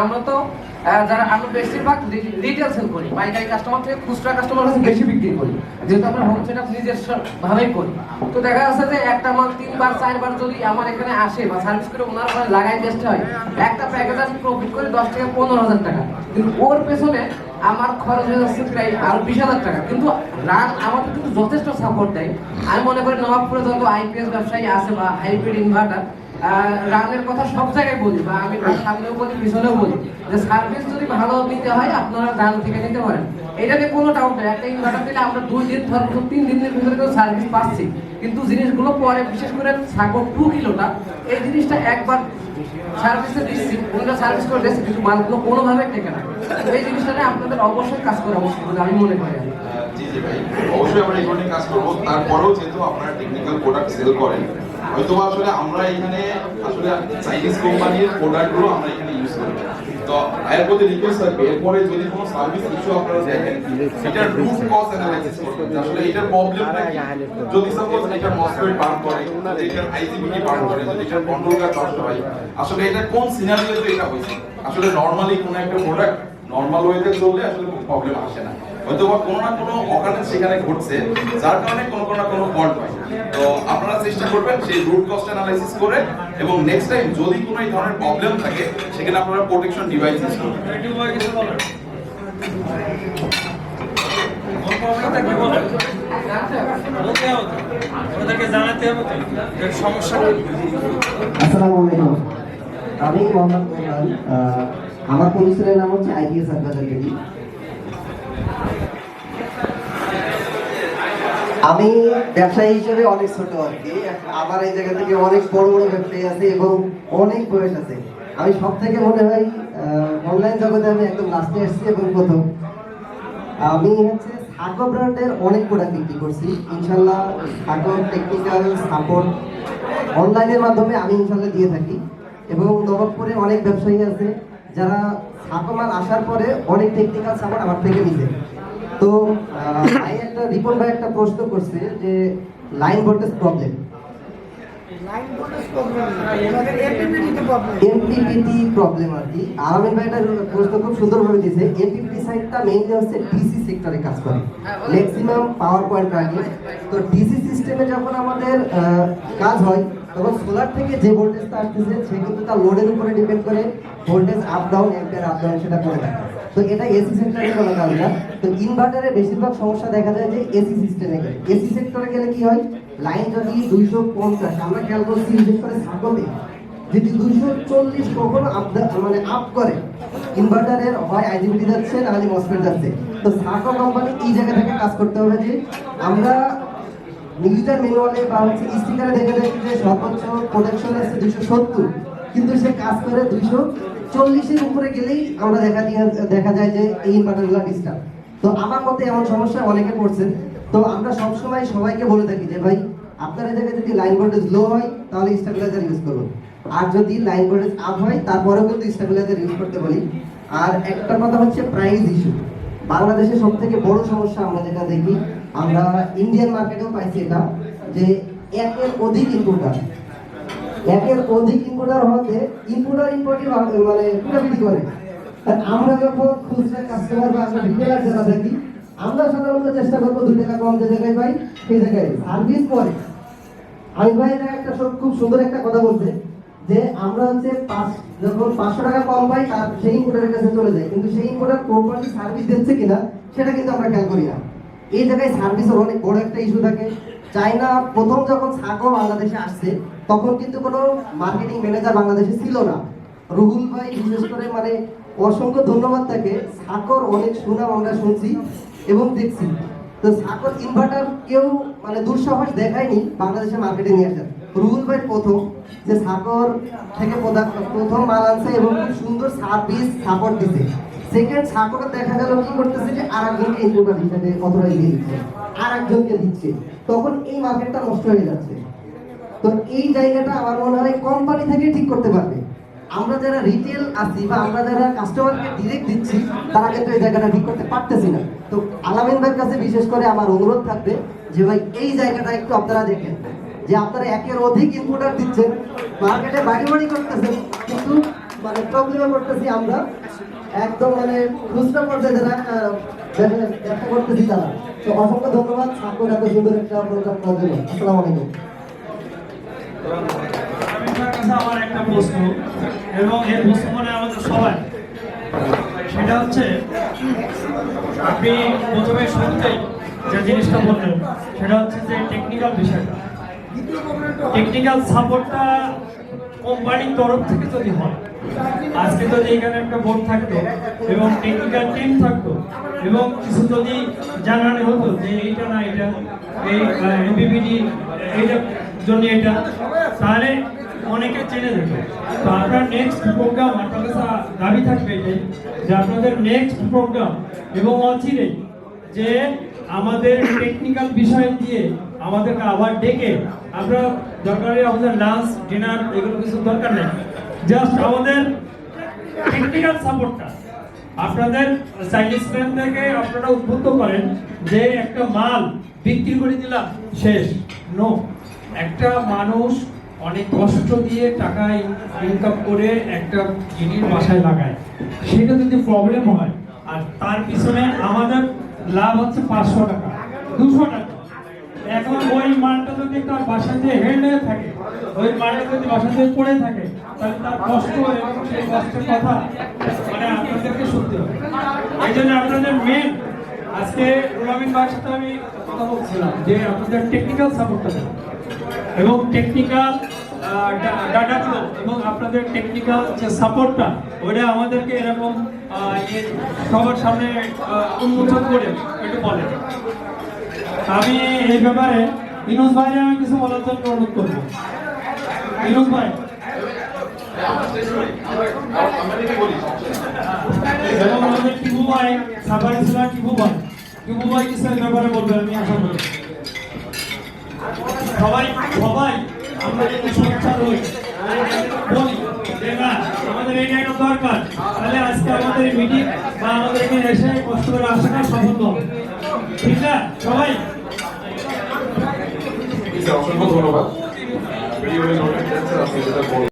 আমরা তো যারা আমরা বেশিরভাগ রিটেল সেল করি, পাইকারি কাস্টমার থেকে খুচরা কাস্টমার কাছে বেশি বিক্রি করি, যেহেতু আমরা হোম সেটআপ নিজস্ব ভাবেই করি। তো দেখা যাচ্ছে যে একটা মাল 3বার 4বার যদি আমার এখানে আসে বা সার্ভিস করে ওনার ওখানে লাগাই বেচতে হয়, একটা প্যাকেজ আমি প্রফিট করে 10 থেকে 15,000 টাকা, কিন্তু ওর পেছনে আমার খরচ হয়ে যাচ্ছে প্রায় আরো 20,000 টাকা। কিন্তু রান আমাদের কিন্তু যথেষ্ট সাপোর্ট দেয়। আমি মনে করি নবাবপুরে যত আইপিএস ব্যবসায়ী আছে বা হাইব্রিড ইনভার্টার, রানের কথা সব জায়গায় বলি, বা আমি সামনেও বলি পিছনেও বলি যে সার্ভিস যদি ভালো নিতে হয় আপনারা রান থেকে নিতে পারেন। এটা নিয়ে কোনো ডাউট নেই। একটা ইনভার্টার দিলে আমরা 2 দিন ধর 3 দিনের ভিতরে কেউ সার্ভিস পাচ্ছি, কিন্তু জিনিসগুলো পরে বিশেষ করে সাগর 2 কিলোটা এই জিনিসটা একবার সার্ভিসে দিচ্ছি, ওনারা সার্ভিস করে দিচ্ছি, কিন্তু মালগুলো কোনোভাবে টেকে না। এই জিনিসটা নিয়ে আপনাদের অবশ্যই কাজ করা উচিত বলে আমি মনে করি। জি জি ভাই, অবশ্যই আমরা এগুলো নিয়ে কাজ করবো। তারপরেও যেহেতু আপনারা টেকনিক্যাল প্রোডাক্ট সেল করেন, হয়তো আসলে আমরা এখানে আসলে চাইনিজ কোম্পানির প্রোডাক্টগুলো আমরা এখানে ইউজ করি। তো এর প্রতি রিকোয়েস্ট থাকবে, এরপরে যদি কোনো সার্ভিস ইস্যু আপনারা দেখেন, এটার রুট কজ অ্যানালাইসিস করবেন। আসলে এটার প্রবলেমটা কি? যদি সাপোজ এটা মসফেট বার্ন করে, এটার আইজিবিটি বার্ন করে, যদি এটার কন্ট্রোল কার্ড নষ্ট হয়, আসলে এটা কোন সিনারিওতে এটা হয়েছে? আসলে নরমালি কোনো একটা প্রোডাক্ট নরমাল ওয়েতে চললে আসলে প্রবলেম আসে না, হয়তো বা কোনো না কোনো অকারণে সেখানে ঘটছে, যার কারণে কোনো না কোনো ফল্ট হয়। তো আপনারা চেষ্টা করবেন সেই রুট কজ অ্যানালাইসিস করে, এবং নেক্সট টাইম যদি কোনো এই ধরনের প্রবলেম থাকে সেখানে আপনারা প্রোটেকশন ডিভাইস ইউজ করবেন। আসসালামু আলাইকুম, আমি মোহাম্মদ মেহমান। আমার প্রতিষ্ঠানের নাম হচ্ছে আইডিএস অ্যাডভাইজারি। আমি ব্যবসায়ী হিসেবে অনেক ছোট আর কি। আমার এই জায়গা থেকে অনেক বড় বড় ব্যবসায়ী আছে এবং অনেক বয়স আছে। আমি সব থেকে মনে হয় অনলাইন জগতে আমি একদম লাস্টে এসেছি এবং প্রথম। আমি হচ্ছে সাগো ব্র্যান্ডের অনেক প্রোডাক্ট বিক্রি করছি ইনশাল্লাহ। সাগো টেকনিক্যাল সাপোর্ট অনলাইনের মাধ্যমে আমি ইনশাল্লাহ দিয়ে থাকি, এবং নবাবপুরে অনেক ব্যবসায়ী আছে যারা সাগো মাল আসার পরে অনেক টেকনিক্যাল সাপোর্ট আমার থেকে নিছে। তো ভাই একটা রিপোর্ট ভাই একটা প্রশ্ন করছে যে line voltage problem, MPPT problem আর কি। আরামিন ভাই এটা প্রশ্ন খুব সুন্দরভাবে দিয়েছে। এমপিপিটি সাইডটা মেইনলি হচ্ছে ডিসি সেক্টরে কাজ করে, ম্যাক্সিমাম পাওয়ার পয়েন্ট রাখে। তো ডিসি সিস্টেমে যখন আমাদের কাজ হয়, তখন সোলার থেকে যে ভোল্টেজটা আসতেছে সে কিন্তু তার লোডের উপরে ডিপেন্ড করে voltage up down, ampere up down সেটা করে থাকে। তো এটা এসি সেক্টরে কোনো কাজ না। তো ইনভার্টারে বেশিরভাগ সমস্যা দেখা যায় যে এসি সিস্টেমে গেলে। এসি সেক্টরে গেলে কি হয়, লাইন যদি 250, আমরা খেয়াল করছি বিশেষ করে সাগরে যদি 240 কখনো মানে আপ করে, ইনভার্টারের হয় আইজিবিটি যাচ্ছে না হলে মসফেট যাচ্ছে। তো সাগো কোম্পানি এই জায়গা থেকে কাজ করতে হবে যে আমরা মিটার ম্যানুয়ালে বা হচ্ছে স্টিকারে দেখে দেখি যে সর্বোচ্চ প্রোটেকশন আছে 270, কিন্তু সে কাজ করে 240-এর উপরে গেলেই আমরা দেখা যায় যে এই ইনভার্টারগুলো ডিস্টার্ব। তো আমার মতে এমন সমস্যা অনেকে পড়ছে। তো আমরা সবসময় সবাইকে বলে থাকি যে ভাই আপনার এই জায়গায় যদি লাইন ভোল্টেজ লো হয় তাহলে স্টেবিলাইজার ইউজ করুন, আর যদি লাইন ভোল্টেজ আপ হয় তারপরেও কিন্তু স্টেবিলাইজার ইউজ করতে বলি। আর একটা কথা হচ্ছে প্রাইস ইস্যু। বাংলাদেশের সব থেকে বড় সমস্যা আমরা যেটা দেখি, আমরা ইন্ডিয়ান মার্কেটেও পাইছি এটা, যে একের অধিক ইনপুটার হতে ইনপুটার মানে পুরাপিটি করে। আমরা যখন খুচরা কাস্টমার বা আমরা রিটেলার যারা থাকি, আমরা সাধারণত চেষ্টা করবো 2 টাকা কম যে জায়গায় পাই সেই জায়গায় সার্ভিস পরে। আমি ভাই এটা একটা খুব সুন্দর একটা কথা বলছে যে আমরা হচ্ছে যখন 500 টাকা কম পাই তার সেই ইনপুটারের কাছে চলে যায়, কিন্তু সেই ইনপুটার প্রপারলি সার্ভিস দিচ্ছে কিনা সেটা কিন্তু আমরা খেয়াল করি না। এই জায়গায় সার্ভিসের অনেক বড় একটা ইস্যু থাকে। চাইনা প্রথম যখন সাগো বাংলাদেশে আসছে তখন কিন্তু কোনো মার্কেটিং ম্যানেজার বাংলাদেশে ছিল না। রুহুল ভাই বিশেষ করে মানে অসংখ্য ধন্যবাদ তাকে। সাগর অনেক সুনাম আমরা শুনছি এবং দেখছি। তো সাগর ইনভার্টার কেউ মানে দুঃসাহস দেখায়নি বাংলাদেশে মার্কেটে নিয়ে আসা। রুহুল ভাই প্রথম যে সাগর থেকে প্রথম মাল আনছে এবং খুব সুন্দর সার্ভিস সাপোর্ট দিচ্ছে। সেকেন্ড সাগর দেখা গেল কি করতেছে যে আরেকজনকে ইনপুটার হিসেবে অথরাইজ দিয়ে দিচ্ছে, আরেকজনকে দিচ্ছে, তখন এই মার্কেটটা নষ্ট হয়ে যাচ্ছে। তো এই জায়গাটা আমার মনে হয় কোম্পানি থেকে ঠিক করতে পারবে। আমরা যারা রিটেল আছি বা আমরা যারা কাস্টমারকে ডিরেক্ট দিচ্ছি তারা কিন্তু এই জায়গাটা ঠিক করতে পারতেছি না। তো আলামিন ভাইয়ের কাছে বিশেষ করে আমার অনুরোধ থাকবে যে ভাই এই জায়গাটা একটু আপনারা দেখেন, যে আপনারা একের অধিক ইনপুটার দিচ্ছেন, মার্কেটে বাড়ি করতেছেন, কিন্তু মানে প্রবলেমে পড়তেছি আমরা, একদম মানে খুচরা পর্যায়ে যারা ব্যবসা করতেছি তারা। তো অসংখ্য ধন্যবাদ সাকর এত সুন্দর একটা প্রোগ্রাম করার জন্য। আসসালামু আলাইকুম। আপনার কাছে আমার একটা প্রশ্ন, এবং এই প্রশ্ন মানে আমাদের সবাই, সেটা হচ্ছে আপনি প্রথমে শুরুতেই যে জিনিসটা বললেন সেটা হচ্ছে যে টেকনিক্যাল বিষয়টা, টেকনিক্যাল সাপোর্টটা কোম্পানির তরফ থেকে যদি হয়, আজকে যদি এখানে একটা বোর্ড থাকতো এবং টেকনিক্যাল টিম থাকতো এবং কিছু যদি জানানো হতো যে এইটা না এটা এই এমবিবিডি এইটার জন্য এটা, তাহলে অনেকে জেনে যেত। তো আপনার নেক্সট প্রোগ্রাম, আপনার কাছে দাবি থাকবে এটাই যে আপনাদের নেক্সট প্রোগ্রাম এবং অচিরেই যে আমাদের টেকনিক্যাল বিষয় দিয়ে আমাদেরকে আবার ডেকে, আমরা দরকারি আমাদের লাঞ্চ ডিনার এগুলো কিছু দরকার নেই, জাস্ট আমাদের টেকনিক্যাল সাপোর্টটা আপনাদের চাইনিজ ব্র্যান্ড থেকে আপনারা উদ্বুদ্ধ করেন যে একটা মাল বিক্রি করে দিলাম শেষ, নো, একটা মানুষ অনেক কষ্ট দিয়ে টাকা ইনকাম করে একটা জিনিস বাসায় লাগায়, সেটা যদি প্রবলেম হয় আর তার পিছনে আমাদের লাভ হচ্ছে 500 টাকা 200 টাকা, এখন ওই মালটা যদি তার বাসাতে হেড হয়ে থাকে, ওই মালটা যদি বাসাতে পড়ে থাকে, তাহলে তার কষ্ট এবং সেই কষ্টের কথা মানে আপনাদেরকে শুনতে হবে। এই জন্য আপনাদের মেন আজকে রুলামিন ভাইয়ের সাথে আমি কথা বলছিলাম যে আপনাদের টেকনিক্যাল সাপোর্টটা দেন এবং টেকনিক্যাল ডাটাগুলো এবং আপনাদের টেকনিক্যাল যে সাপোর্টটা ওটা আমাদেরকে এরকম সবার সামনে উন্মোচন করে একটু বলেন। আমি এই ব্যাপারে ইনুস ভাই আমি কিছু বলার জন্য অনুরোধ করব। ইনুস ভাই, এবং আমাদের টিপু ভাই, সাবারি ছিলেন টিপু ভাই কিছু এই ব্যাপারে বলবেন, আমি আশা করি। সবাই আমরা যদি সোচ্চার হই, বলি যে না আমাদের এই একটা দরকার, তাহলে আজকে আমাদের মিটিং বা আমাদের এখানে এসে কষ্ট করে আসাটা সফল হবে, ঠিক না? সবাই অসংখ্য ধন্যবাদ।